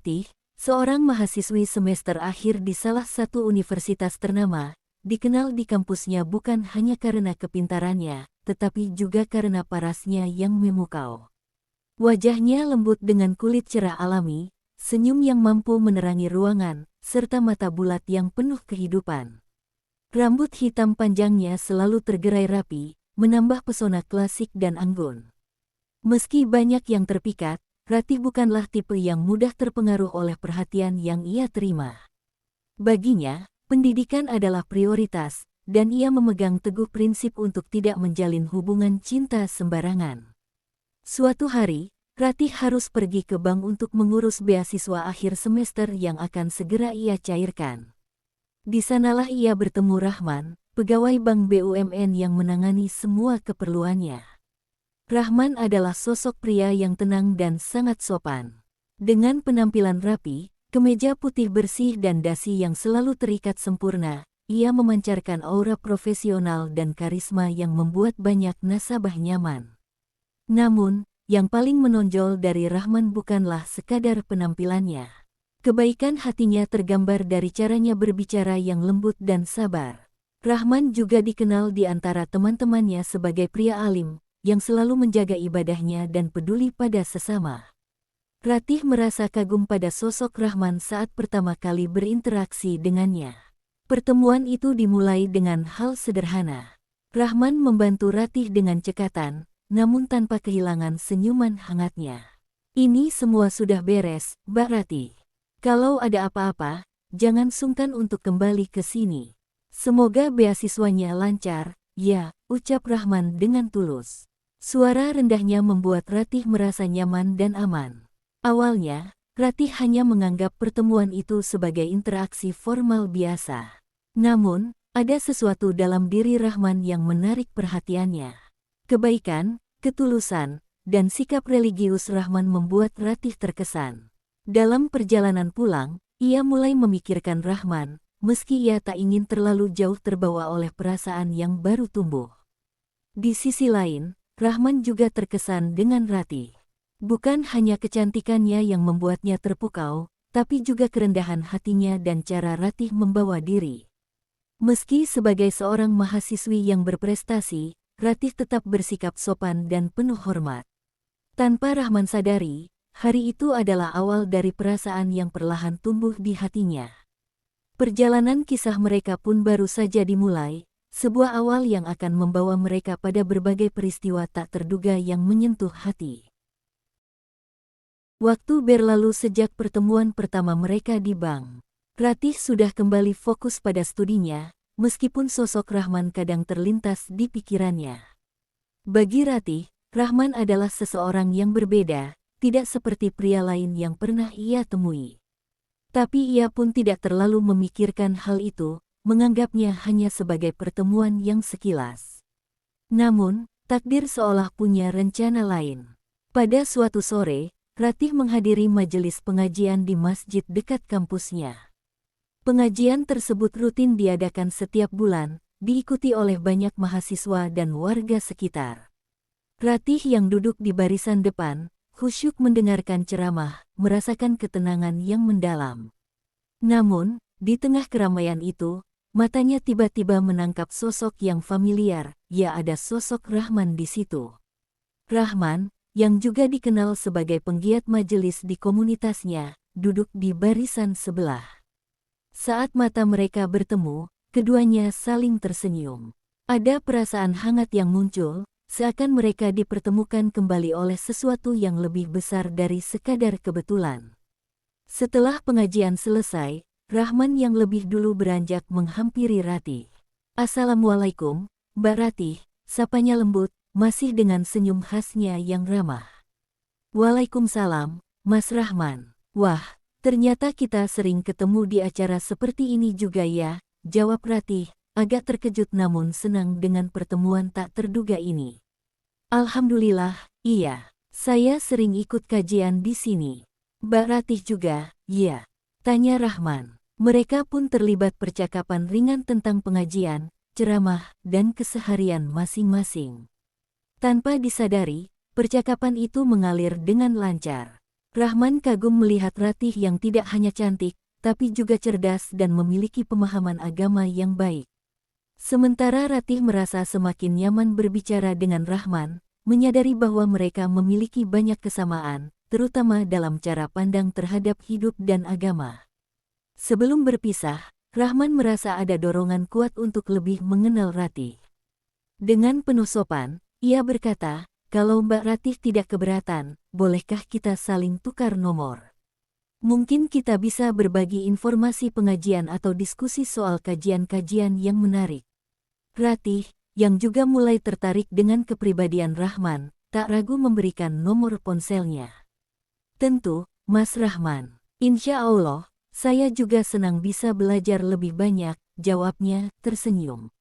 Ratih, seorang mahasiswi semester akhir di salah satu universitas ternama, dikenal di kampusnya bukan hanya karena kepintarannya, tetapi juga karena parasnya yang memukau. Wajahnya lembut dengan kulit cerah alami, senyum yang mampu menerangi ruangan, serta mata bulat yang penuh kehidupan. Rambut hitam panjangnya selalu tergerai rapi, menambah pesona klasik dan anggun. Meski banyak yang terpikat, Ratih bukanlah tipe yang mudah terpengaruh oleh perhatian yang ia terima. Baginya, pendidikan adalah prioritas, dan ia memegang teguh prinsip untuk tidak menjalin hubungan cinta sembarangan. Suatu hari, Ratih harus pergi ke bank untuk mengurus beasiswa akhir semester yang akan segera ia cairkan. Di sanalah ia bertemu Rahman, pegawai bank BUMN yang menangani semua keperluannya. Rahman adalah sosok pria yang tenang dan sangat sopan. Dengan penampilan rapi, kemeja putih bersih dan dasi yang selalu terikat sempurna, ia memancarkan aura profesional dan karisma yang membuat banyak nasabah nyaman. Namun, yang paling menonjol dari Rahman bukanlah sekadar penampilannya. Kebaikan hatinya tergambar dari caranya berbicara yang lembut dan sabar. Rahman juga dikenal di antara teman-temannya sebagai pria alim, yang selalu menjaga ibadahnya dan peduli pada sesama. Ratih merasa kagum pada sosok Rahman saat pertama kali berinteraksi dengannya. Pertemuan itu dimulai dengan hal sederhana. Rahman membantu Ratih dengan cekatan, namun tanpa kehilangan senyuman hangatnya. "Ini semua sudah beres, Mbak Ratih. Kalau ada apa-apa, jangan sungkan untuk kembali ke sini. Semoga beasiswanya lancar." "Ya," ucap Rahman dengan tulus. Suara rendahnya membuat Ratih merasa nyaman dan aman. Awalnya, Ratih hanya menganggap pertemuan itu sebagai interaksi formal biasa. Namun, ada sesuatu dalam diri Rahman yang menarik perhatiannya. Kebaikan, ketulusan, dan sikap religius Rahman membuat Ratih terkesan. Dalam perjalanan pulang, ia mulai memikirkan Rahman, meski ia tak ingin terlalu jauh terbawa oleh perasaan yang baru tumbuh. Di sisi lain, Rahman juga terkesan dengan Ratih. Bukan hanya kecantikannya yang membuatnya terpukau, tapi juga kerendahan hatinya dan cara Ratih membawa diri. Meski sebagai seorang mahasiswi yang berprestasi, Ratih tetap bersikap sopan dan penuh hormat. Tanpa Rahman sadari, hari itu adalah awal dari perasaan yang perlahan tumbuh di hatinya. Perjalanan kisah mereka pun baru saja dimulai, sebuah awal yang akan membawa mereka pada berbagai peristiwa tak terduga yang menyentuh hati. Waktu berlalu sejak pertemuan pertama mereka di bank. Ratih sudah kembali fokus pada studinya, meskipun sosok Rahman kadang terlintas di pikirannya. Bagi Ratih, Rahman adalah seseorang yang berbeda, tidak seperti pria lain yang pernah ia temui. Tapi ia pun tidak terlalu memikirkan hal itu, menganggapnya hanya sebagai pertemuan yang sekilas. Namun, takdir seolah punya rencana lain. Pada suatu sore, Ratih menghadiri majelis pengajian di masjid dekat kampusnya. Pengajian tersebut rutin diadakan setiap bulan, diikuti oleh banyak mahasiswa dan warga sekitar. Ratih yang duduk di barisan depan, khusyuk mendengarkan ceramah, merasakan ketenangan yang mendalam. Namun, di tengah keramaian itu, matanya tiba-tiba menangkap sosok yang familiar, ya ada sosok Rahman di situ. Rahman, yang juga dikenal sebagai penggiat majelis di komunitasnya, duduk di barisan sebelah. Saat mata mereka bertemu, keduanya saling tersenyum. Ada perasaan hangat yang muncul, seakan mereka dipertemukan kembali oleh sesuatu yang lebih besar dari sekadar kebetulan. Setelah pengajian selesai, Rahman yang lebih dulu beranjak menghampiri Ratih. "Assalamualaikum, Mbak Ratih," sapanya lembut, masih dengan senyum khasnya yang ramah. "Waalaikumsalam, Mas Rahman. Wah, ternyata kita sering ketemu di acara seperti ini juga ya," jawab Ratih, agak terkejut namun senang dengan pertemuan tak terduga ini. "Alhamdulillah, iya. Saya sering ikut kajian di sini." "Mbak Ratih juga, ya?" tanya Rahman. Mereka pun terlibat percakapan ringan tentang pengajian, ceramah, dan keseharian masing-masing. Tanpa disadari, percakapan itu mengalir dengan lancar. Rahman kagum melihat Ratih yang tidak hanya cantik, tapi juga cerdas dan memiliki pemahaman agama yang baik. Sementara Ratih merasa semakin nyaman berbicara dengan Rahman, menyadari bahwa mereka memiliki banyak kesamaan, terutama dalam cara pandang terhadap hidup dan agama. Sebelum berpisah, Rahman merasa ada dorongan kuat untuk lebih mengenal Ratih. Dengan penuh sopan, ia berkata, "Kalau Mbak Ratih tidak keberatan, bolehkah kita saling tukar nomor? Mungkin kita bisa berbagi informasi pengajian atau diskusi soal kajian-kajian yang menarik." Ratih, yang juga mulai tertarik dengan kepribadian Rahman, tak ragu memberikan nomor ponselnya. "Tentu, Mas Rahman. Insya Allah, saya juga senang bisa belajar lebih banyak," jawabnya tersenyum.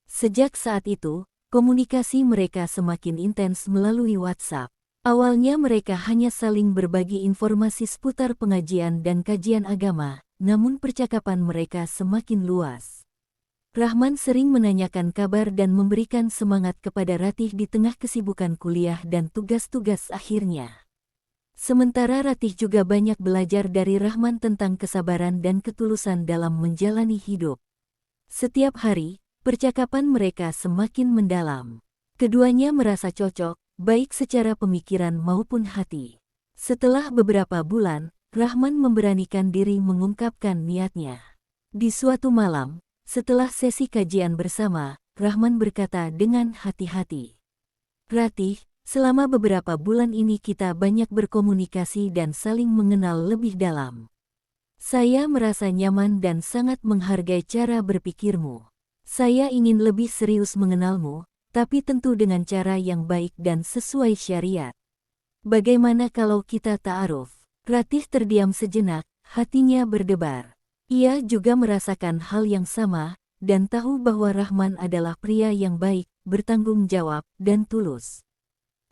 Sejak saat itu, komunikasi mereka semakin intens melalui WhatsApp. Awalnya mereka hanya saling berbagi informasi seputar pengajian dan kajian agama, namun percakapan mereka semakin luas. Rahman sering menanyakan kabar dan memberikan semangat kepada Ratih di tengah kesibukan kuliah dan tugas-tugas akhirnya. Sementara Ratih juga banyak belajar dari Rahman tentang kesabaran dan ketulusan dalam menjalani hidup. Setiap hari, percakapan mereka semakin mendalam. Keduanya merasa cocok, baik secara pemikiran maupun hati. Setelah beberapa bulan, Rahman memberanikan diri mengungkapkan niatnya. Di suatu malam, setelah sesi kajian bersama, Rahman berkata dengan hati-hati, "Ratih, selama beberapa bulan ini kita banyak berkomunikasi dan saling mengenal lebih dalam. Saya merasa nyaman dan sangat menghargai cara berpikirmu. Saya ingin lebih serius mengenalmu, tapi tentu dengan cara yang baik dan sesuai syariat. Bagaimana kalau kita ta'aruf?" Ratih terdiam sejenak, hatinya berdebar. Ia juga merasakan hal yang sama, dan tahu bahwa Rahman adalah pria yang baik, bertanggung jawab, dan tulus.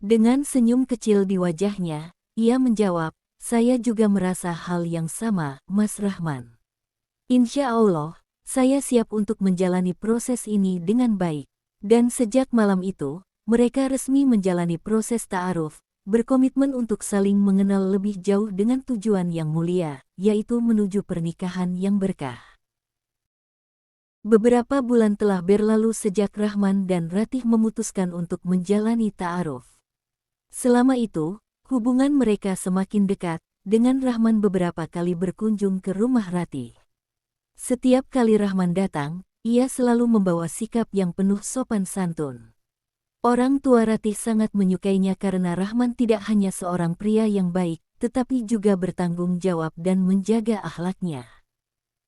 Dengan senyum kecil di wajahnya, ia menjawab, "Saya juga merasa hal yang sama, Mas Rahman. Insya Allah, saya siap untuk menjalani proses ini dengan baik." Dan sejak malam itu, mereka resmi menjalani proses ta'aruf, berkomitmen untuk saling mengenal lebih jauh dengan tujuan yang mulia, yaitu menuju pernikahan yang berkah. Beberapa bulan telah berlalu sejak Rahman dan Ratih memutuskan untuk menjalani ta'aruf. Selama itu, hubungan mereka semakin dekat, dengan Rahman beberapa kali berkunjung ke rumah Ratih. Setiap kali Rahman datang, ia selalu membawa sikap yang penuh sopan santun. Orang tua Ratih sangat menyukainya karena Rahman tidak hanya seorang pria yang baik, tetapi juga bertanggung jawab dan menjaga akhlaknya.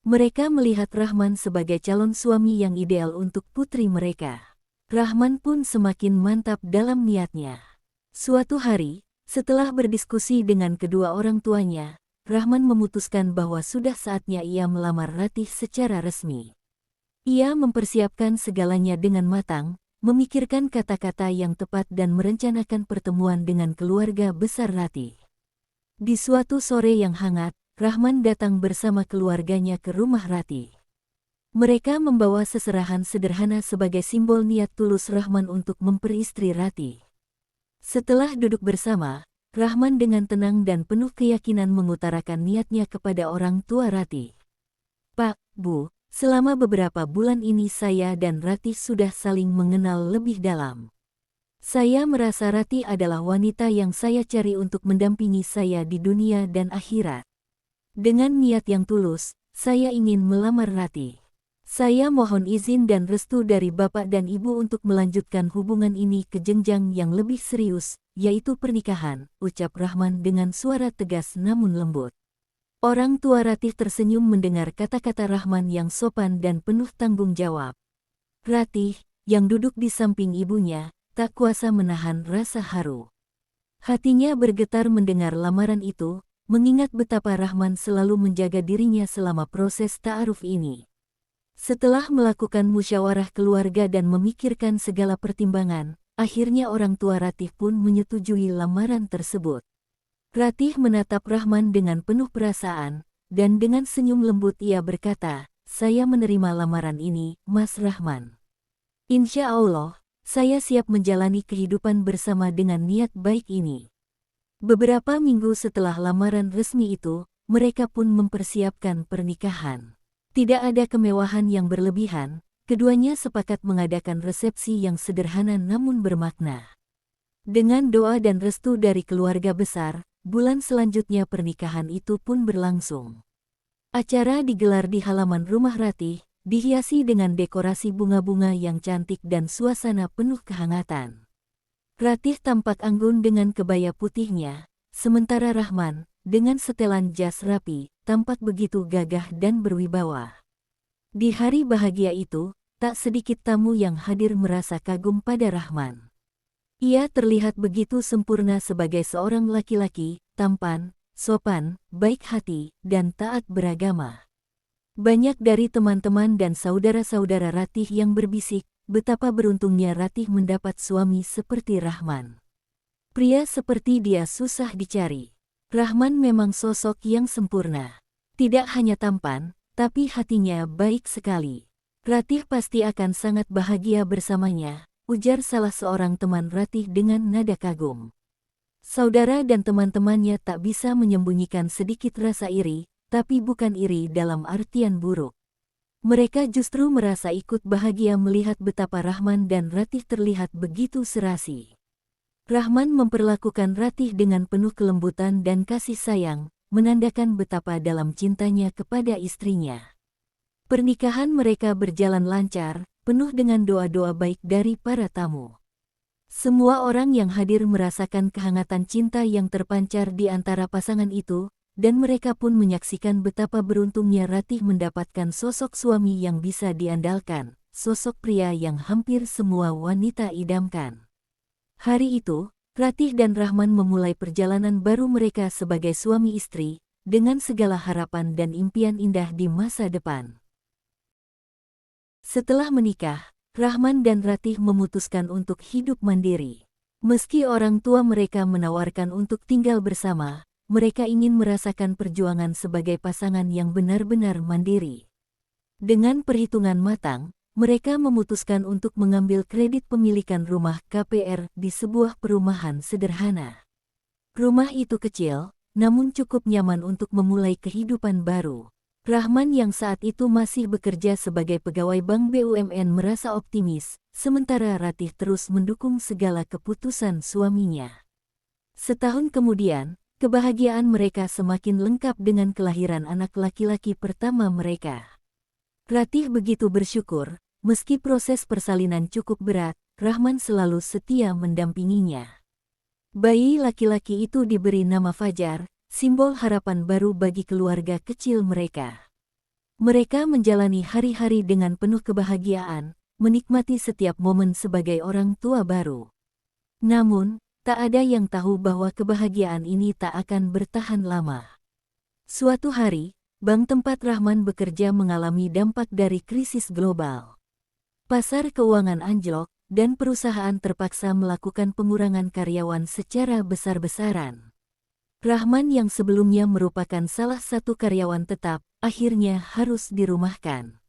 Mereka melihat Rahman sebagai calon suami yang ideal untuk putri mereka. Rahman pun semakin mantap dalam niatnya. Suatu hari, setelah berdiskusi dengan kedua orang tuanya, Rahman memutuskan bahwa sudah saatnya ia melamar Ratih secara resmi. Ia mempersiapkan segalanya dengan matang, memikirkan kata-kata yang tepat dan merencanakan pertemuan dengan keluarga besar Ratih. Di suatu sore yang hangat, Rahman datang bersama keluarganya ke rumah Ratih. Mereka membawa seserahan sederhana sebagai simbol niat tulus Rahman untuk memperistri Ratih. Setelah duduk bersama, Rahman dengan tenang dan penuh keyakinan mengutarakan niatnya kepada orang tua Ratih. "Pak, Bu, selama beberapa bulan ini saya dan Ratih sudah saling mengenal lebih dalam. Saya merasa Ratih adalah wanita yang saya cari untuk mendampingi saya di dunia dan akhirat. Dengan niat yang tulus, saya ingin melamar Ratih. Saya mohon izin dan restu dari Bapak dan Ibu untuk melanjutkan hubungan ini ke jenjang yang lebih serius, yaitu pernikahan," ucap Rahman dengan suara tegas namun lembut. Orang tua Ratih tersenyum mendengar kata-kata Rahman yang sopan dan penuh tanggung jawab. Ratih, yang duduk di samping ibunya, tak kuasa menahan rasa haru. Hatinya bergetar mendengar lamaran itu, mengingat betapa Rahman selalu menjaga dirinya selama proses ta'aruf ini. Setelah melakukan musyawarah keluarga dan memikirkan segala pertimbangan, akhirnya orang tua Ratih pun menyetujui lamaran tersebut. Ratih menatap Rahman dengan penuh perasaan, dan dengan senyum lembut ia berkata, "Saya menerima lamaran ini, Mas Rahman. Insya Allah, saya siap menjalani kehidupan bersama dengan niat baik ini." Beberapa minggu setelah lamaran resmi itu, mereka pun mempersiapkan pernikahan. Tidak ada kemewahan yang berlebihan, keduanya sepakat mengadakan resepsi yang sederhana namun bermakna. Dengan doa dan restu dari keluarga besar, bulan selanjutnya pernikahan itu pun berlangsung. Acara digelar di halaman rumah Ratih, dihiasi dengan dekorasi bunga-bunga yang cantik dan suasana penuh kehangatan. Ratih tampak anggun dengan kebaya putihnya, sementara Rahman, dengan setelan jas rapi, tampak begitu gagah dan berwibawa. Di hari bahagia itu, tak sedikit tamu yang hadir merasa kagum pada Rahman. Ia terlihat begitu sempurna sebagai seorang laki-laki, tampan, sopan, baik hati, dan taat beragama. Banyak dari teman-teman dan saudara-saudara Ratih yang berbisik, betapa beruntungnya Ratih mendapat suami seperti Rahman. Pria seperti dia susah dicari. Rahman memang sosok yang sempurna. Tidak hanya tampan, tapi hatinya baik sekali. Ratih pasti akan sangat bahagia bersamanya, ujar salah seorang teman Ratih dengan nada kagum. Saudara dan teman-temannya tak bisa menyembunyikan sedikit rasa iri, tapi bukan iri dalam artian buruk. Mereka justru merasa ikut bahagia melihat betapa Rahman dan Ratih terlihat begitu serasi. Rahman memperlakukan Ratih dengan penuh kelembutan dan kasih sayang, menandakan betapa dalam cintanya kepada istrinya. Pernikahan mereka berjalan lancar, penuh dengan doa-doa baik dari para tamu. Semua orang yang hadir merasakan kehangatan cinta yang terpancar di antara pasangan itu, dan mereka pun menyaksikan betapa beruntungnya Ratih mendapatkan sosok suami yang bisa diandalkan, sosok pria yang hampir semua wanita idamkan. Hari itu, Ratih dan Rahman memulai perjalanan baru mereka sebagai suami istri, dengan segala harapan dan impian indah di masa depan. Setelah menikah, Rahman dan Ratih memutuskan untuk hidup mandiri. Meski orang tua mereka menawarkan untuk tinggal bersama, mereka ingin merasakan perjuangan sebagai pasangan yang benar-benar mandiri. Dengan perhitungan matang, mereka memutuskan untuk mengambil kredit pemilikan rumah KPR di sebuah perumahan sederhana. Rumah itu kecil, namun cukup nyaman untuk memulai kehidupan baru. Rahman yang saat itu masih bekerja sebagai pegawai Bank BUMN merasa optimis, sementara Ratih terus mendukung segala keputusan suaminya. Setahun kemudian, kebahagiaan mereka semakin lengkap dengan kelahiran anak laki-laki pertama mereka. Ratih begitu bersyukur, meski proses persalinan cukup berat, Rahman selalu setia mendampinginya. Bayi laki-laki itu diberi nama Fajar, simbol harapan baru bagi keluarga kecil mereka. Mereka menjalani hari-hari dengan penuh kebahagiaan, menikmati setiap momen sebagai orang tua baru. Namun, tak ada yang tahu bahwa kebahagiaan ini tak akan bertahan lama. Suatu hari, bank tempat Rahman bekerja mengalami dampak dari krisis global. Pasar keuangan anjlok, dan perusahaan terpaksa melakukan pengurangan karyawan secara besar-besaran. Rahman yang sebelumnya merupakan salah satu karyawan tetap, akhirnya harus dirumahkan.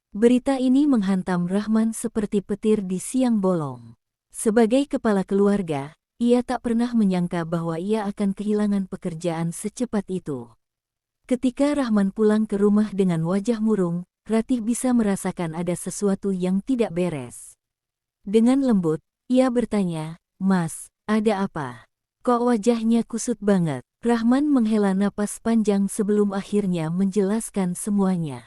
Berita ini menghantam Rahman seperti petir di siang bolong. Sebagai kepala keluarga, ia tak pernah menyangka bahwa ia akan kehilangan pekerjaan secepat itu. Ketika Rahman pulang ke rumah dengan wajah murung, Ratih bisa merasakan ada sesuatu yang tidak beres. Dengan lembut, ia bertanya, "Mas, ada apa? Kok wajahnya kusut banget?" Rahman menghela napas panjang sebelum akhirnya menjelaskan semuanya.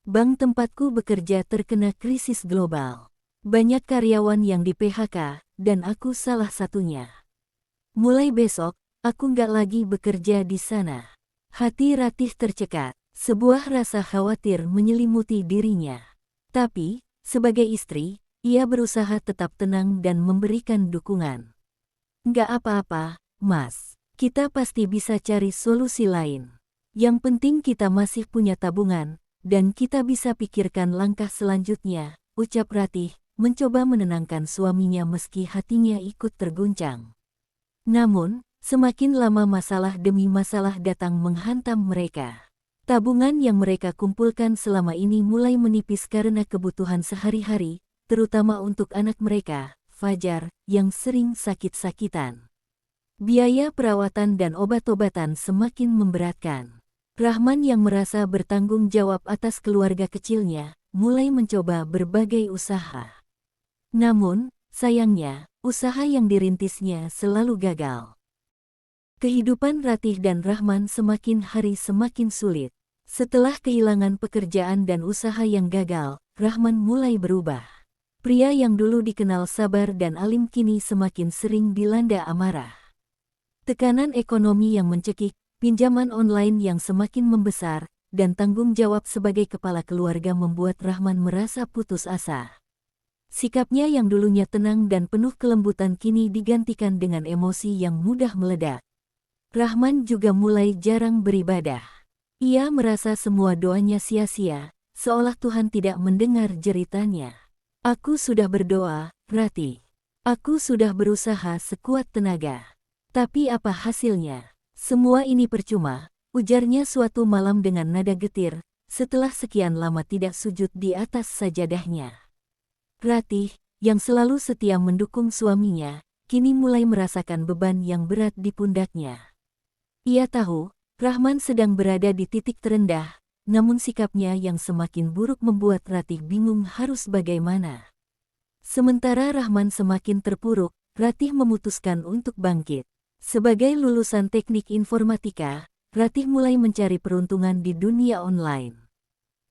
Bank tempatku bekerja terkena krisis global. Banyak karyawan yang di-PHK, dan aku salah satunya. Mulai besok, aku nggak lagi bekerja di sana. Hati Ratih tercekat, sebuah rasa khawatir menyelimuti dirinya. Tapi, sebagai istri, ia berusaha tetap tenang dan memberikan dukungan. "Nggak apa-apa, Mas. Kita pasti bisa cari solusi lain. Yang penting kita masih punya tabungan, dan kita bisa pikirkan langkah selanjutnya," ucap Ratih, mencoba menenangkan suaminya meski hatinya ikut terguncang. Namun, semakin lama masalah demi masalah datang menghantam mereka. Tabungan yang mereka kumpulkan selama ini mulai menipis karena kebutuhan sehari-hari, terutama untuk anak mereka, Fajar, yang sering sakit-sakitan. Biaya perawatan dan obat-obatan semakin memberatkan. Rahman yang merasa bertanggung jawab atas keluarga kecilnya, mulai mencoba berbagai usaha. Namun, sayangnya, usaha yang dirintisnya selalu gagal. Kehidupan Ratih dan Rahman semakin hari semakin sulit. Setelah kehilangan pekerjaan dan usaha yang gagal, Rahman mulai berubah. Pria yang dulu dikenal sabar dan alim kini semakin sering dilanda amarah. Tekanan ekonomi yang mencekik, pinjaman online yang semakin membesar, dan tanggung jawab sebagai kepala keluarga membuat Rahman merasa putus asa. Sikapnya yang dulunya tenang dan penuh kelembutan kini digantikan dengan emosi yang mudah meledak. Rahman juga mulai jarang beribadah. Ia merasa semua doanya sia-sia, seolah Tuhan tidak mendengar jeritannya. Aku sudah berdoa, Ratih. Aku sudah berusaha sekuat tenaga. Tapi apa hasilnya? Semua ini percuma, ujarnya suatu malam dengan nada getir, setelah sekian lama tidak sujud di atas sajadahnya. Ratih, yang selalu setia mendukung suaminya, kini mulai merasakan beban yang berat di pundaknya. Ia tahu, Rahman sedang berada di titik terendah, namun sikapnya yang semakin buruk membuat Ratih bingung harus bagaimana. Sementara Rahman semakin terpuruk, Ratih memutuskan untuk bangkit. Sebagai lulusan teknik informatika, Ratih mulai mencari peruntungan di dunia online.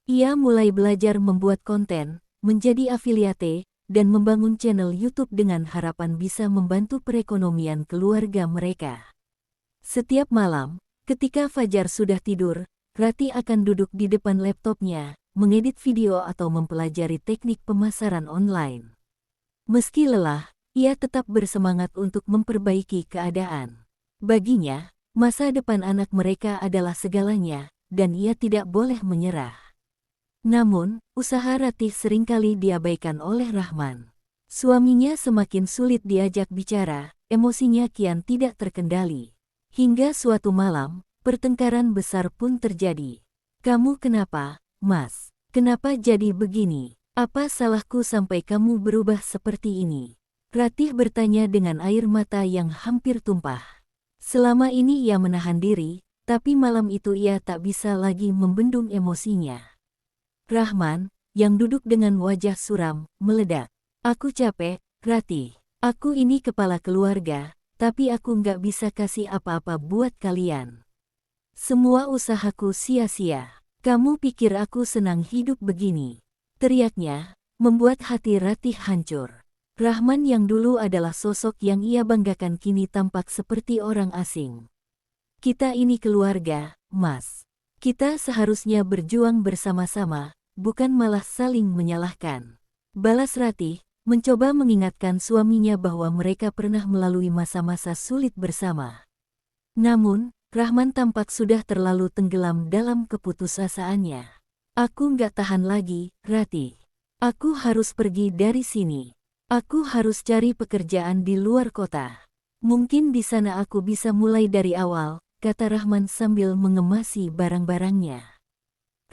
Ia mulai belajar membuat konten, menjadi afiliate, dan membangun channel YouTube dengan harapan bisa membantu perekonomian keluarga mereka. Setiap malam, ketika Fajar sudah tidur, Ratih akan duduk di depan laptopnya, mengedit video atau mempelajari teknik pemasaran online. Meski lelah, ia tetap bersemangat untuk memperbaiki keadaan. Baginya, masa depan anak mereka adalah segalanya, dan ia tidak boleh menyerah. Namun, usaha Ratih seringkali diabaikan oleh Rahman. Suaminya semakin sulit diajak bicara, emosinya kian tidak terkendali. Hingga suatu malam, pertengkaran besar pun terjadi. "Kamu kenapa, Mas? Kenapa jadi begini? Apa salahku sampai kamu berubah seperti ini?" Ratih bertanya dengan air mata yang hampir tumpah. Selama ini ia menahan diri, tapi malam itu ia tak bisa lagi membendung emosinya. Rahman, yang duduk dengan wajah suram, meledak. "Aku capek, Ratih. Aku ini kepala keluarga, tapi aku nggak bisa kasih apa-apa buat kalian. Semua usahaku sia-sia. Kamu pikir aku senang hidup begini?" Teriaknya, membuat hati Ratih hancur. Rahman yang dulu adalah sosok yang ia banggakan kini tampak seperti orang asing. "Kita ini keluarga, Mas. Kita seharusnya berjuang bersama-sama, bukan malah saling menyalahkan," balas Ratih, mencoba mengingatkan suaminya bahwa mereka pernah melalui masa-masa sulit bersama. Namun, Rahman tampak sudah terlalu tenggelam dalam keputusasaannya. "Aku nggak tahan lagi, Ratih. Aku harus pergi dari sini. Aku harus cari pekerjaan di luar kota. Mungkin di sana aku bisa mulai dari awal," kata Rahman sambil mengemasi barang-barangnya.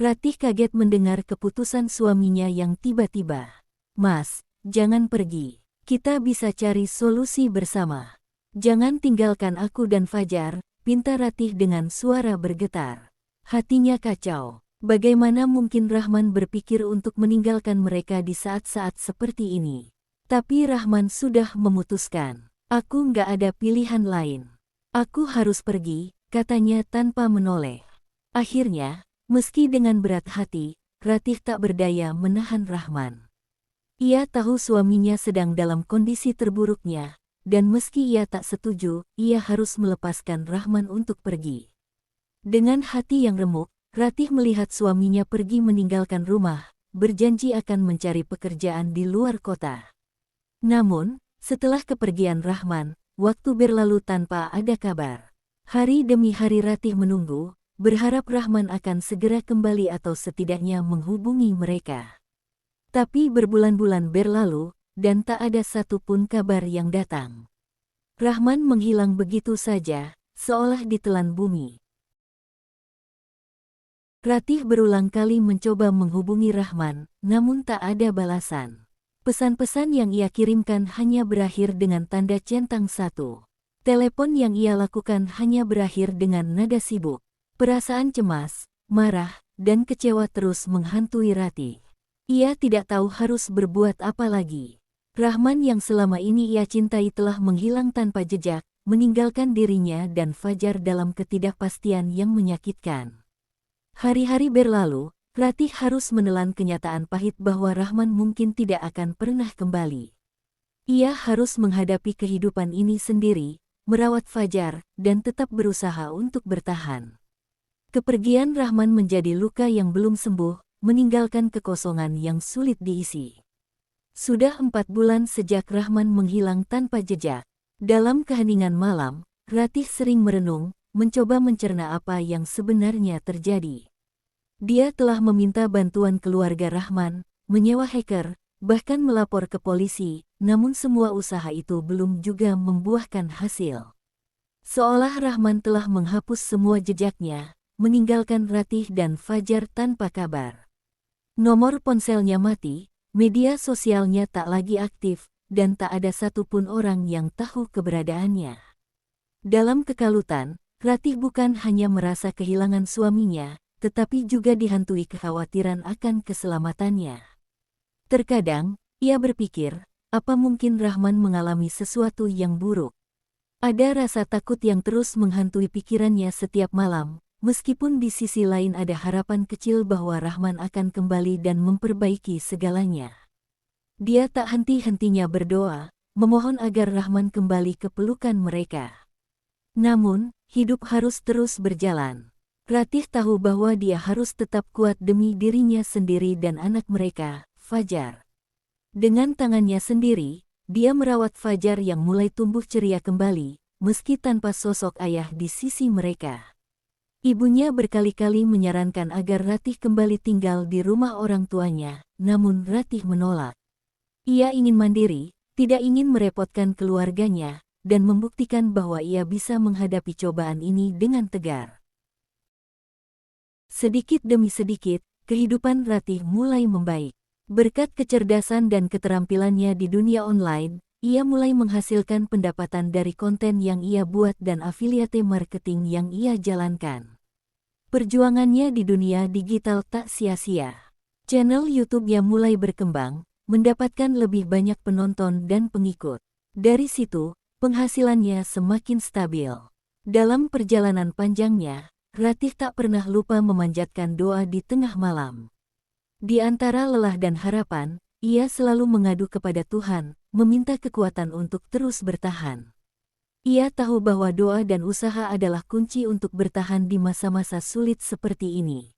Ratih kaget mendengar keputusan suaminya yang tiba-tiba. "Mas, jangan pergi. Kita bisa cari solusi bersama. Jangan tinggalkan aku dan Fajar," pinta Ratih dengan suara bergetar. Hatinya kacau. Bagaimana mungkin Rahman berpikir untuk meninggalkan mereka di saat-saat seperti ini? Tapi Rahman sudah memutuskan. "Aku nggak ada pilihan lain. Aku harus pergi," katanya tanpa menoleh. Akhirnya, meski dengan berat hati, Ratih tak berdaya menahan Rahman. Ia tahu suaminya sedang dalam kondisi terburuknya, dan meski ia tak setuju, ia harus melepaskan Rahman untuk pergi. Dengan hati yang remuk, Ratih melihat suaminya pergi meninggalkan rumah, berjanji akan mencari pekerjaan di luar kota. Namun, setelah kepergian Rahman, waktu berlalu tanpa ada kabar. Hari demi hari Ratih menunggu, berharap Rahman akan segera kembali atau setidaknya menghubungi mereka. Tapi berbulan-bulan berlalu, dan tak ada satupun kabar yang datang. Rahman menghilang begitu saja, seolah ditelan bumi. Ratih berulang kali mencoba menghubungi Rahman, namun tak ada balasan. Pesan-pesan yang ia kirimkan hanya berakhir dengan tanda centang satu. Telepon yang ia lakukan hanya berakhir dengan nada sibuk. Perasaan cemas, marah, dan kecewa terus menghantui Ratih. Ia tidak tahu harus berbuat apa lagi. Rahman yang selama ini ia cintai telah menghilang tanpa jejak, meninggalkan dirinya dan Fajar dalam ketidakpastian yang menyakitkan. Hari-hari berlalu, Ratih harus menelan kenyataan pahit bahwa Rahman mungkin tidak akan pernah kembali. Ia harus menghadapi kehidupan ini sendiri, merawat Fajar, dan tetap berusaha untuk bertahan. Kepergian Rahman menjadi luka yang belum sembuh, meninggalkan kekosongan yang sulit diisi. Sudah 4 bulan sejak Rahman menghilang tanpa jejak. Dalam keheningan malam, Ratih sering merenung, mencoba mencerna apa yang sebenarnya terjadi. Dia telah meminta bantuan keluarga Rahman, menyewa hacker, bahkan melapor ke polisi, namun semua usaha itu belum juga membuahkan hasil. Seolah Rahman telah menghapus semua jejaknya, meninggalkan Ratih dan Fajar tanpa kabar. Nomor ponselnya mati, media sosialnya tak lagi aktif, dan tak ada satupun orang yang tahu keberadaannya. Dalam kekalutan, Ratih bukan hanya merasa kehilangan suaminya, tetapi juga dihantui kekhawatiran akan keselamatannya. Terkadang, ia berpikir, apa mungkin Rahman mengalami sesuatu yang buruk? Ada rasa takut yang terus menghantui pikirannya setiap malam, meskipun di sisi lain ada harapan kecil bahwa Rahman akan kembali dan memperbaiki segalanya. Dia tak henti-hentinya berdoa, memohon agar Rahman kembali ke pelukan mereka. Namun, hidup harus terus berjalan. Ratih tahu bahwa dia harus tetap kuat demi dirinya sendiri dan anak mereka, Fajar. Dengan tangannya sendiri, dia merawat Fajar yang mulai tumbuh ceria kembali, meski tanpa sosok ayah di sisi mereka. Ibunya berkali-kali menyarankan agar Ratih kembali tinggal di rumah orang tuanya, namun Ratih menolak. Ia ingin mandiri, tidak ingin merepotkan keluarganya, dan membuktikan bahwa ia bisa menghadapi cobaan ini dengan tegar. Sedikit demi sedikit, kehidupan Ratih mulai membaik. Berkat kecerdasan dan keterampilannya di dunia online, ia mulai menghasilkan pendapatan dari konten yang ia buat dan afiliate marketing yang ia jalankan. Perjuangannya di dunia digital tak sia-sia. Channel YouTube-nya mulai berkembang, mendapatkan lebih banyak penonton dan pengikut. Dari situ, penghasilannya semakin stabil. Dalam perjalanan panjangnya, Ratih tak pernah lupa memanjatkan doa di tengah malam. Di antara lelah dan harapan, ia selalu mengadu kepada Tuhan, meminta kekuatan untuk terus bertahan. Ia tahu bahwa doa dan usaha adalah kunci untuk bertahan di masa-masa sulit seperti ini.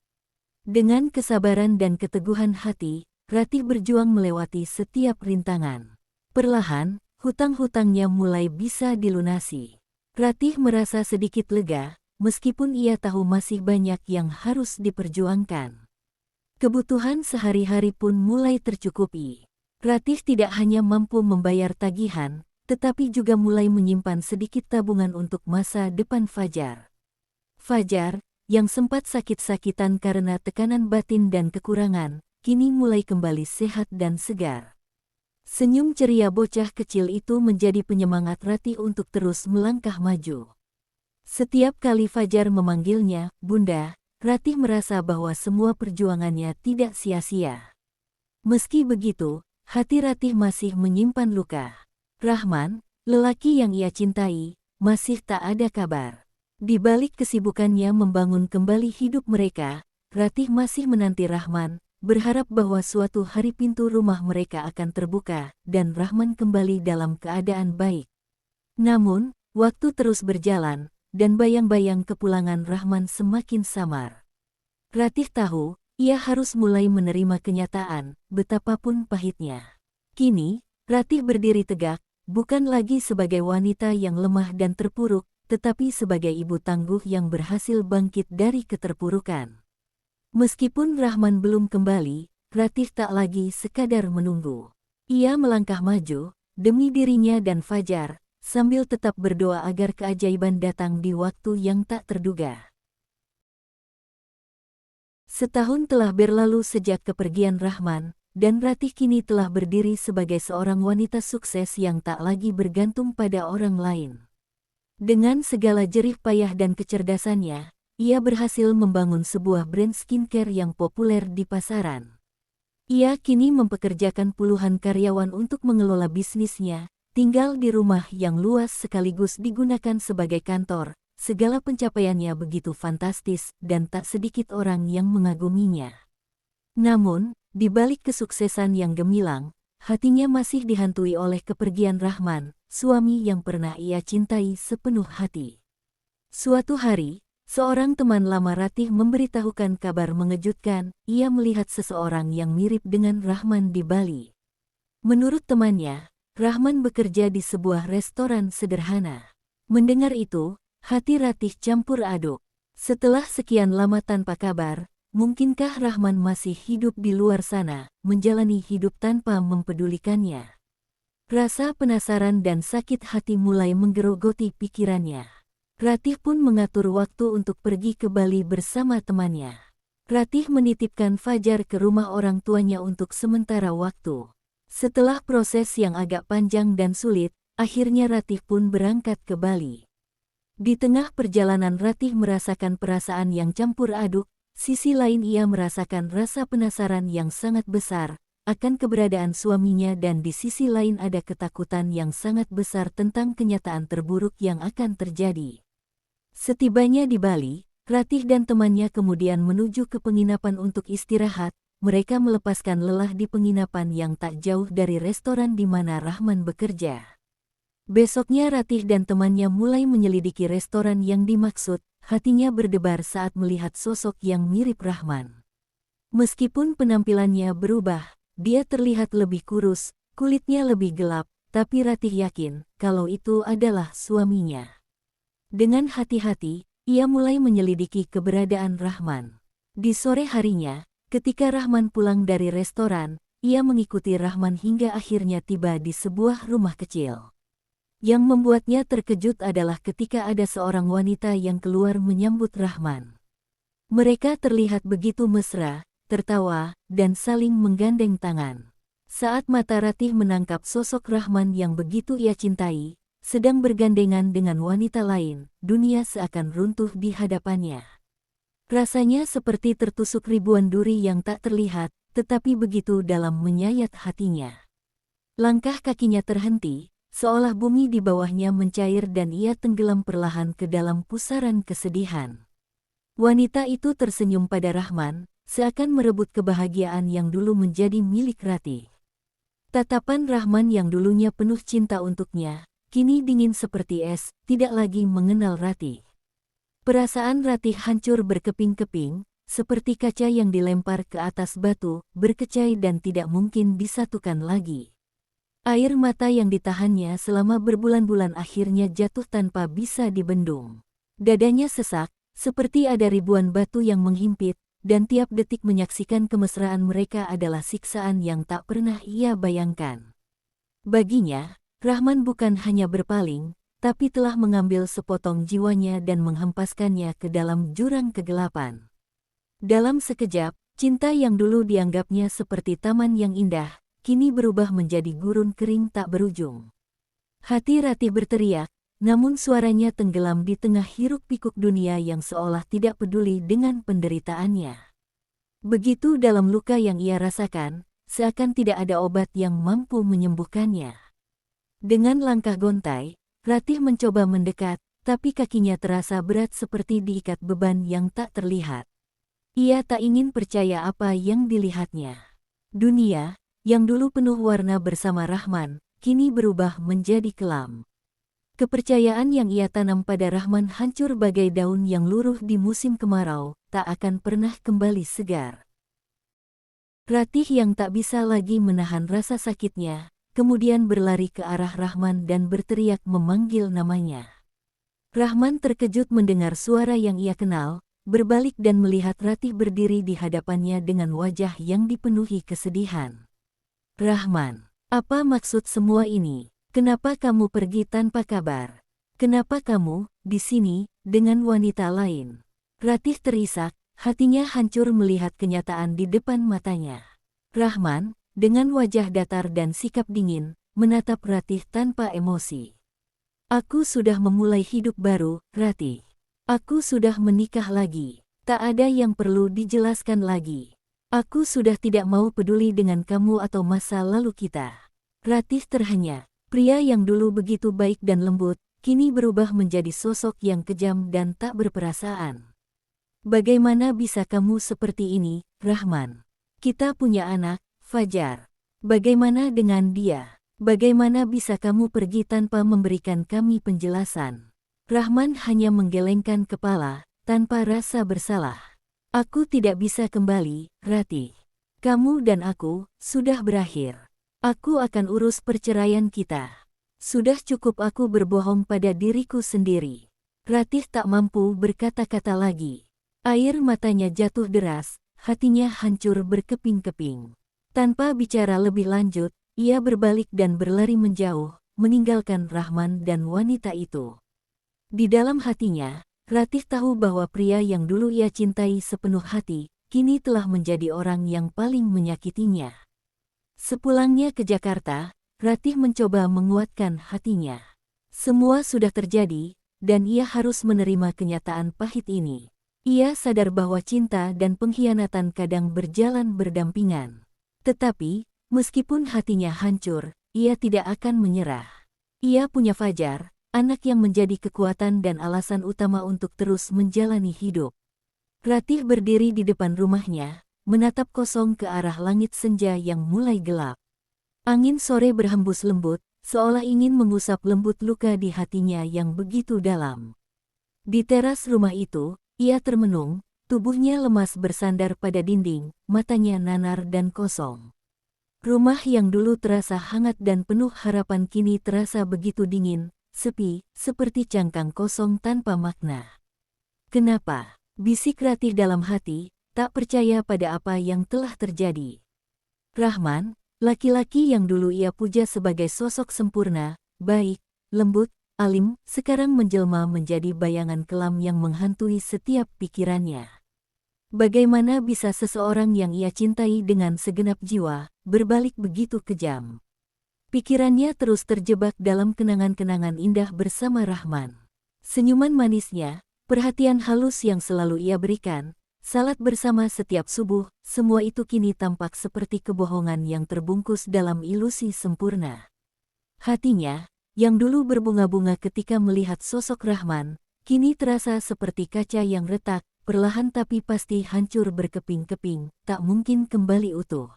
Dengan kesabaran dan keteguhan hati, Ratih berjuang melewati setiap rintangan. Perlahan, hutang-hutangnya mulai bisa dilunasi. Ratih merasa sedikit lega, meskipun ia tahu masih banyak yang harus diperjuangkan. Kebutuhan sehari-hari pun mulai tercukupi. Ratih tidak hanya mampu membayar tagihan, tetapi juga mulai menyimpan sedikit tabungan untuk masa depan Fajar. Fajar, yang sempat sakit-sakitan karena tekanan batin dan kekurangan, kini mulai kembali sehat dan segar. Senyum ceria bocah kecil itu menjadi penyemangat Ratih untuk terus melangkah maju. Setiap kali Fajar memanggilnya, Bunda, Ratih merasa bahwa semua perjuangannya tidak sia-sia. Meski begitu, hati Ratih masih menyimpan luka. Rahman, lelaki yang ia cintai, masih tak ada kabar. Di balik kesibukannya membangun kembali hidup mereka, Ratih masih menanti Rahman, berharap bahwa suatu hari pintu rumah mereka akan terbuka, dan Rahman kembali dalam keadaan baik. Namun, waktu terus berjalan, dan bayang-bayang kepulangan Rahman semakin samar. Ratih tahu, ia harus mulai menerima kenyataan, betapapun pahitnya. Kini, Ratih berdiri tegak, bukan lagi sebagai wanita yang lemah dan terpuruk, tetapi sebagai ibu tangguh yang berhasil bangkit dari keterpurukan. Meskipun Rahman belum kembali, Ratih tak lagi sekadar menunggu. Ia melangkah maju, demi dirinya dan Fajar, sambil tetap berdoa agar keajaiban datang di waktu yang tak terduga. Setahun telah berlalu sejak kepergian Rahman, dan Ratih kini telah berdiri sebagai seorang wanita sukses yang tak lagi bergantung pada orang lain. Dengan segala jerih payah dan kecerdasannya, ia berhasil membangun sebuah brand skincare yang populer di pasaran. Ia kini mempekerjakan puluhan karyawan untuk mengelola bisnisnya, tinggal di rumah yang luas sekaligus digunakan sebagai kantor. Segala pencapaiannya begitu fantastis dan tak sedikit orang yang mengaguminya. Namun, di balik kesuksesan yang gemilang, hatinya masih dihantui oleh kepergian Rahman, suami yang pernah ia cintai sepenuh hati. Suatu hari, seorang teman lama Ratih memberitahukan kabar mengejutkan, ia melihat seseorang yang mirip dengan Rahman di Bali. Menurut temannya, Rahman bekerja di sebuah restoran sederhana. Mendengar itu, hati Ratih campur aduk. Setelah sekian lama tanpa kabar, mungkinkah Rahman masih hidup di luar sana, menjalani hidup tanpa mempedulikannya? Rasa penasaran dan sakit hati mulai menggerogoti pikirannya. Ratih pun mengatur waktu untuk pergi ke Bali bersama temannya. Ratih menitipkan Fajar ke rumah orang tuanya untuk sementara waktu. Setelah proses yang agak panjang dan sulit, akhirnya Ratih pun berangkat ke Bali. Di tengah perjalanan Ratih merasakan perasaan yang campur aduk, sisi lain ia merasakan rasa penasaran yang sangat besar akan keberadaan suaminya dan di sisi lain ada ketakutan yang sangat besar tentang kenyataan terburuk yang akan terjadi. Setibanya di Bali, Ratih dan temannya kemudian menuju ke penginapan untuk istirahat. Mereka melepaskan lelah di penginapan yang tak jauh dari restoran di mana Rahman bekerja. Besoknya Ratih dan temannya mulai menyelidiki restoran yang dimaksud, hatinya berdebar saat melihat sosok yang mirip Rahman. Meskipun penampilannya berubah, dia terlihat lebih kurus, kulitnya lebih gelap, tapi Ratih yakin kalau itu adalah suaminya. Dengan hati-hati, ia mulai menyelidiki keberadaan Rahman. Di sore harinya, ketika Rahman pulang dari restoran, ia mengikuti Rahman hingga akhirnya tiba di sebuah rumah kecil. Yang membuatnya terkejut adalah ketika ada seorang wanita yang keluar menyambut Rahman. Mereka terlihat begitu mesra, tertawa, dan saling menggandeng tangan. Saat mata Ratih menangkap sosok Rahman yang begitu ia cintai, sedang bergandengan dengan wanita lain, dunia seakan runtuh di hadapannya. Rasanya seperti tertusuk ribuan duri yang tak terlihat, tetapi begitu dalam menyayat hatinya. Langkah kakinya terhenti, seolah bumi di bawahnya mencair dan ia tenggelam perlahan ke dalam pusaran kesedihan. Wanita itu tersenyum pada Rahman, seakan merebut kebahagiaan yang dulu menjadi milik Ratih. Tatapan Rahman yang dulunya penuh cinta untuknya, kini dingin seperti es, tidak lagi mengenal Ratih. Perasaan Ratih hancur berkeping-keping, seperti kaca yang dilempar ke atas batu, berkecai dan tidak mungkin disatukan lagi. Air mata yang ditahannya selama berbulan-bulan akhirnya jatuh tanpa bisa dibendung. Dadanya sesak, seperti ada ribuan batu yang menghimpit, dan tiap detik menyaksikan kemesraan mereka adalah siksaan yang tak pernah ia bayangkan. Baginya, Rahman bukan hanya berpaling, tapi telah mengambil sepotong jiwanya dan menghempaskannya ke dalam jurang kegelapan. Dalam sekejap, cinta yang dulu dianggapnya seperti taman yang indah, kini berubah menjadi gurun kering tak berujung. Hati Ratih berteriak, namun suaranya tenggelam di tengah hiruk-pikuk dunia yang seolah tidak peduli dengan penderitaannya. Begitu dalam luka yang ia rasakan, seakan tidak ada obat yang mampu menyembuhkannya. Dengan langkah gontai, Ratih mencoba mendekat, tapi kakinya terasa berat seperti diikat beban yang tak terlihat. Ia tak ingin percaya apa yang dilihatnya. Dunia, yang dulu penuh warna bersama Rahman, kini berubah menjadi kelam. Kepercayaan yang ia tanam pada Rahman hancur bagai daun yang luruh di musim kemarau, tak akan pernah kembali segar. Ratih yang tak bisa lagi menahan rasa sakitnya, kemudian berlari ke arah Rahman dan berteriak memanggil namanya. Rahman terkejut mendengar suara yang ia kenal, berbalik dan melihat Ratih berdiri di hadapannya dengan wajah yang dipenuhi kesedihan. "Rahman, apa maksud semua ini? Kenapa kamu pergi tanpa kabar? Kenapa kamu di sini dengan wanita lain?" Ratih terisak, hatinya hancur melihat kenyataan di depan matanya. Rahman, dengan wajah datar dan sikap dingin, menatap Ratih tanpa emosi. Aku sudah memulai hidup baru, Ratih. Aku sudah menikah lagi. Tak ada yang perlu dijelaskan lagi. Aku sudah tidak mau peduli dengan kamu atau masa lalu kita. Ratih terhenyak. Pria yang dulu begitu baik dan lembut, kini berubah menjadi sosok yang kejam dan tak berperasaan. Bagaimana bisa kamu seperti ini, Rahman? Kita punya anak, Fajar. Bagaimana dengan dia? Bagaimana bisa kamu pergi tanpa memberikan kami penjelasan? Rahman hanya menggelengkan kepala, tanpa rasa bersalah. Aku tidak bisa kembali, Ratih. Kamu dan aku sudah berakhir. Aku akan urus perceraian kita. Sudah cukup aku berbohong pada diriku sendiri. Ratih tak mampu berkata-kata lagi. Air matanya jatuh deras, hatinya hancur berkeping-keping. Tanpa bicara lebih lanjut, ia berbalik dan berlari menjauh, meninggalkan Rahman dan wanita itu. Di dalam hatinya, Ratih tahu bahwa pria yang dulu ia cintai sepenuh hati, kini telah menjadi orang yang paling menyakitinya. Sepulangnya ke Jakarta, Ratih mencoba menguatkan hatinya. Semua sudah terjadi, dan ia harus menerima kenyataan pahit ini. Ia sadar bahwa cinta dan pengkhianatan kadang berjalan berdampingan. Tetapi, meskipun hatinya hancur, ia tidak akan menyerah. Ia punya Fajar, anak yang menjadi kekuatan dan alasan utama untuk terus menjalani hidup. Ratih berdiri di depan rumahnya, menatap kosong ke arah langit senja yang mulai gelap. Angin sore berhembus lembut, seolah ingin mengusap lembut luka di hatinya yang begitu dalam. Di teras rumah itu, ia termenung, tubuhnya lemas bersandar pada dinding, matanya nanar dan kosong. Rumah yang dulu terasa hangat dan penuh harapan kini terasa begitu dingin, sepi, seperti cangkang kosong tanpa makna. Kenapa? Bisik Ratih dalam hati, tak percaya pada apa yang telah terjadi. Rahman, laki-laki yang dulu ia puja sebagai sosok sempurna, baik, lembut, alim, sekarang menjelma menjadi bayangan kelam yang menghantui setiap pikirannya. Bagaimana bisa seseorang yang ia cintai dengan segenap jiwa, berbalik begitu kejam? Pikirannya terus terjebak dalam kenangan-kenangan indah bersama Rahman. Senyuman manisnya, perhatian halus yang selalu ia berikan, salat bersama setiap subuh, semua itu kini tampak seperti kebohongan yang terbungkus dalam ilusi sempurna. Hatinya, yang dulu berbunga-bunga ketika melihat sosok Rahman, kini terasa seperti kaca yang retak, perlahan tapi pasti hancur berkeping-keping, tak mungkin kembali utuh.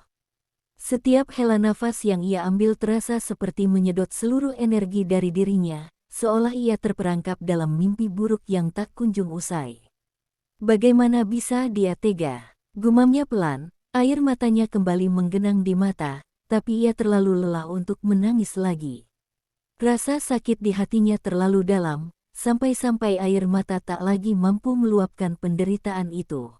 Setiap hela nafas yang ia ambil terasa seperti menyedot seluruh energi dari dirinya, seolah ia terperangkap dalam mimpi buruk yang tak kunjung usai. Bagaimana bisa dia tega? Gumamnya pelan, air matanya kembali menggenang di mata, tapi ia terlalu lelah untuk menangis lagi. Rasa sakit di hatinya terlalu dalam, sampai-sampai air mata tak lagi mampu meluapkan penderitaan itu.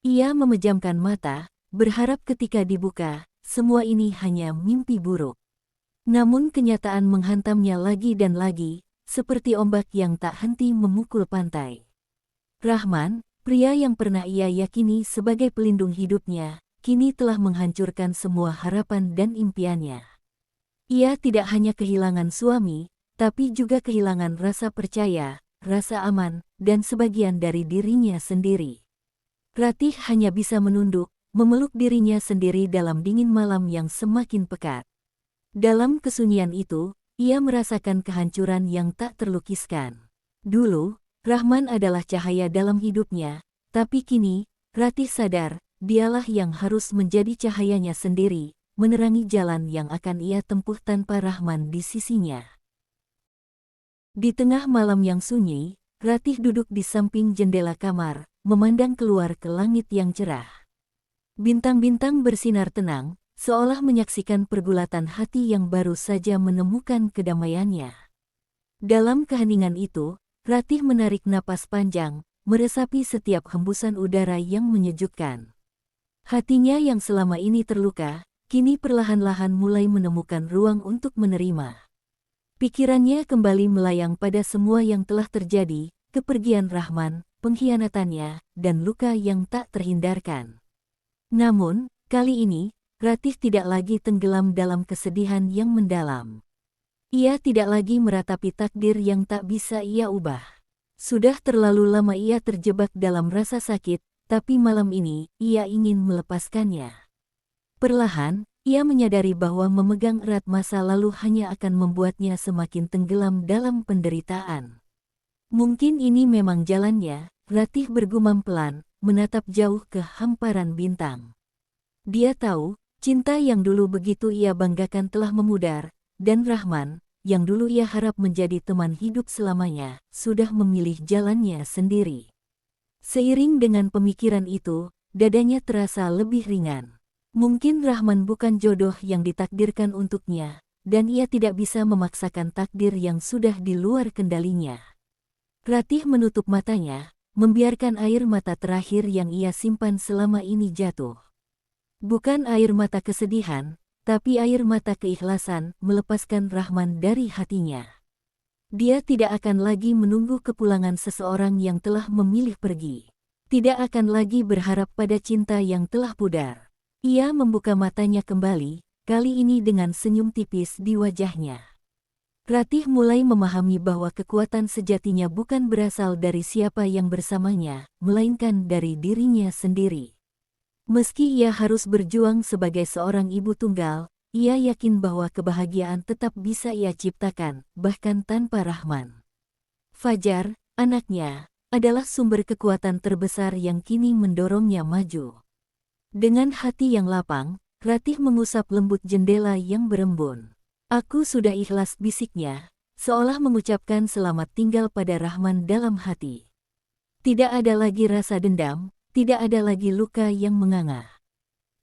Ia memejamkan mata, berharap ketika dibuka, semua ini hanya mimpi buruk. Namun kenyataan menghantamnya lagi dan lagi, seperti ombak yang tak henti memukul pantai. Rahman, pria yang pernah ia yakini sebagai pelindung hidupnya, kini telah menghancurkan semua harapan dan impiannya. Ia tidak hanya kehilangan suami, tapi juga kehilangan rasa percaya, rasa aman, dan sebagian dari dirinya sendiri. Ratih hanya bisa menunduk, memeluk dirinya sendiri dalam dingin malam yang semakin pekat. Dalam kesunyian itu, ia merasakan kehancuran yang tak terlukiskan. Dulu, Rahman adalah cahaya dalam hidupnya, tapi kini, Ratih sadar, dialah yang harus menjadi cahayanya sendiri, menerangi jalan yang akan ia tempuh tanpa Rahman di sisinya. Di tengah malam yang sunyi, Ratih duduk di samping jendela kamar, memandang keluar ke langit yang cerah. Bintang-bintang bersinar tenang, seolah menyaksikan pergulatan hati yang baru saja menemukan kedamaiannya. Dalam keheningan itu, Ratih menarik napas panjang, meresapi setiap hembusan udara yang menyejukkan. Hatinya yang selama ini terluka, kini perlahan-lahan mulai menemukan ruang untuk menerima. Pikirannya kembali melayang pada semua yang telah terjadi, kepergian Rahman, pengkhianatannya, dan luka yang tak terhindarkan. Namun, kali ini, Ratih tidak lagi tenggelam dalam kesedihan yang mendalam. Ia tidak lagi meratapi takdir yang tak bisa ia ubah. Sudah terlalu lama ia terjebak dalam rasa sakit, tapi malam ini ia ingin melepaskannya. Perlahan, ia menyadari bahwa memegang erat masa lalu hanya akan membuatnya semakin tenggelam dalam penderitaan. Mungkin ini memang jalannya, Ratih bergumam pelan, menatap jauh ke hamparan bintang. Dia tahu, cinta yang dulu begitu ia banggakan telah memudar, dan Rahman, yang dulu ia harap menjadi teman hidup selamanya, sudah memilih jalannya sendiri. Seiring dengan pemikiran itu, dadanya terasa lebih ringan. Mungkin Rahman bukan jodoh yang ditakdirkan untuknya, dan ia tidak bisa memaksakan takdir yang sudah di luar kendalinya. Ratih menutup matanya, membiarkan air mata terakhir yang ia simpan selama ini jatuh. Bukan air mata kesedihan, tapi air mata keikhlasan melepaskan Rahman dari hatinya. Dia tidak akan lagi menunggu kepulangan seseorang yang telah memilih pergi. Tidak akan lagi berharap pada cinta yang telah pudar. Ia membuka matanya kembali, kali ini dengan senyum tipis di wajahnya. Ratih mulai memahami bahwa kekuatan sejatinya bukan berasal dari siapa yang bersamanya, melainkan dari dirinya sendiri. Meski ia harus berjuang sebagai seorang ibu tunggal, ia yakin bahwa kebahagiaan tetap bisa ia ciptakan, bahkan tanpa Rahman. Fajar, anaknya, adalah sumber kekuatan terbesar yang kini mendorongnya maju. Dengan hati yang lapang, Ratih mengusap lembut jendela yang berembun. Aku sudah ikhlas, bisiknya, seolah mengucapkan selamat tinggal pada Rahman dalam hati. Tidak ada lagi rasa dendam, tidak ada lagi luka yang menganga.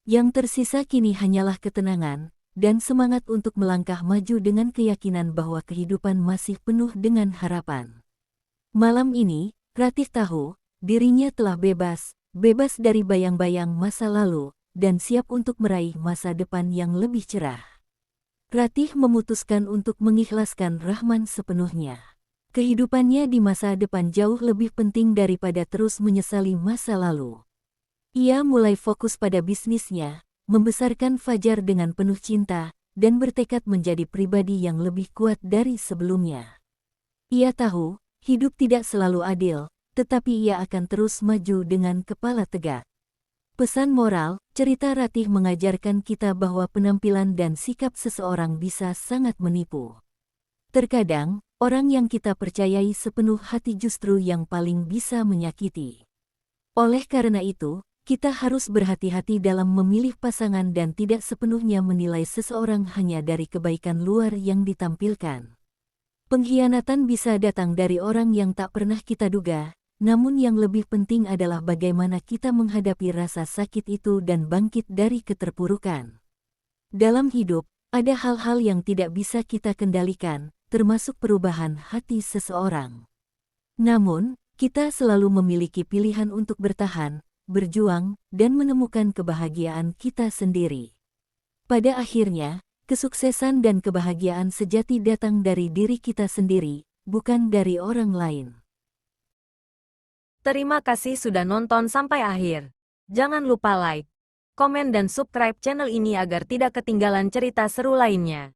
Yang tersisa kini hanyalah ketenangan, dan semangat untuk melangkah maju dengan keyakinan bahwa kehidupan masih penuh dengan harapan. Malam ini, Ratih tahu, dirinya telah bebas dari bayang-bayang masa lalu, dan siap untuk meraih masa depan yang lebih cerah. Ratih memutuskan untuk mengikhlaskan Rahman sepenuhnya. Kehidupannya di masa depan jauh lebih penting daripada terus menyesali masa lalu. Ia mulai fokus pada bisnisnya, membesarkan Fajar dengan penuh cinta, dan bertekad menjadi pribadi yang lebih kuat dari sebelumnya. Ia tahu, hidup tidak selalu adil, tetapi ia akan terus maju dengan kepala tegak. Pesan moral, cerita Ratih mengajarkan kita bahwa penampilan dan sikap seseorang bisa sangat menipu. Terkadang, orang yang kita percayai sepenuh hati justru yang paling bisa menyakiti. Oleh karena itu, kita harus berhati-hati dalam memilih pasangan dan tidak sepenuhnya menilai seseorang hanya dari kebaikan luar yang ditampilkan. Pengkhianatan bisa datang dari orang yang tak pernah kita duga. Namun yang lebih penting adalah bagaimana kita menghadapi rasa sakit itu dan bangkit dari keterpurukan. Dalam hidup, ada hal-hal yang tidak bisa kita kendalikan, termasuk perubahan hati seseorang. Namun, kita selalu memiliki pilihan untuk bertahan, berjuang, dan menemukan kebahagiaan kita sendiri. Pada akhirnya, kesuksesan dan kebahagiaan sejati datang dari diri kita sendiri, bukan dari orang lain. Terima kasih sudah nonton sampai akhir. Jangan lupa like, komen dan subscribe channel ini agar tidak ketinggalan cerita seru lainnya.